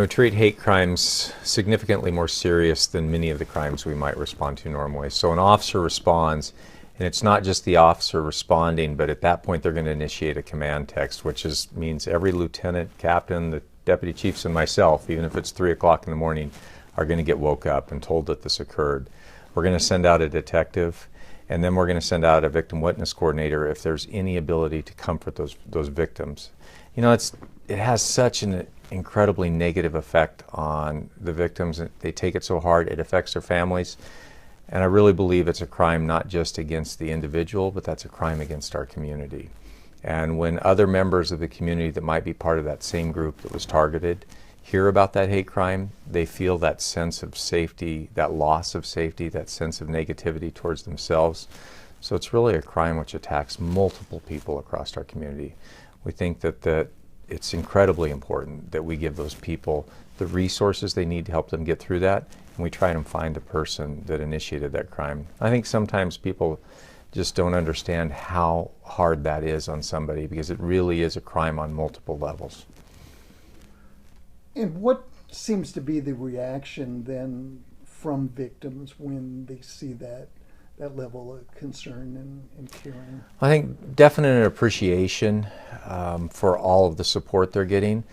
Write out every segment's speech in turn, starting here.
We treat hate crimes significantly more serious than many of the crimes we might respond to normally. So an officer responds, and it's not just the officer responding, but at that point they're going to initiate a command text, which means every lieutenant, captain, the deputy chiefs, and myself, even if it's 3 o'clock in the morning, are going to get woke up and told that this occurred. We're going to send out a detective, and then we're going to send out a victim witness coordinator if there's any ability to comfort those victims. It has such an incredibly negative effect on the victims. They take it so hard, it affects their families. And I really believe it's a crime not just against the individual, but that's a crime against our community. And when other members of the community that might be part of that same group that was targeted hear about that hate crime, they feel that sense of safety, that loss of safety, that sense of negativity towards themselves. So it's really a crime which attacks multiple people across our community. We think that it's incredibly important that we give those people the resources they need to help them get through that, and we try and find the person that initiated that crime. I think sometimes people just don't understand how hard that is on somebody, because it really is a crime on multiple levels. And what seems to be the reaction then from victims when they see that level of concern and caring? I think definite appreciation for all of the support they're getting,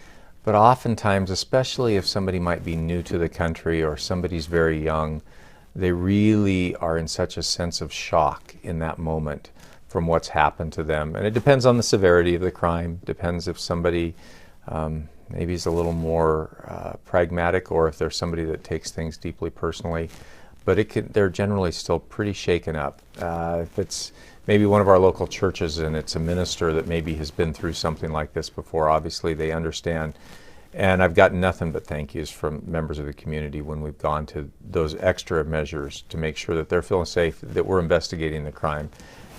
but oftentimes, especially if somebody might be new to the country or somebody's very young, they really are in such a sense of shock in that moment from what's happened to them. And it depends on the severity of the crime, depends if somebody maybe is a little more pragmatic, or if there's somebody that takes things deeply personally. But they're generally still pretty shaken up. If it's maybe one of our local churches and it's a minister that maybe has been through something like this before, obviously they understand. And I've gotten nothing but thank yous from members of the community when we've gone to those extra measures to make sure that they're feeling safe, that we're investigating the crime.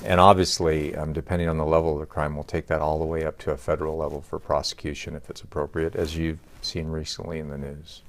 And obviously, depending on the level of the crime, we'll take that all the way up to a federal level for prosecution if it's appropriate, as you've seen recently in the news.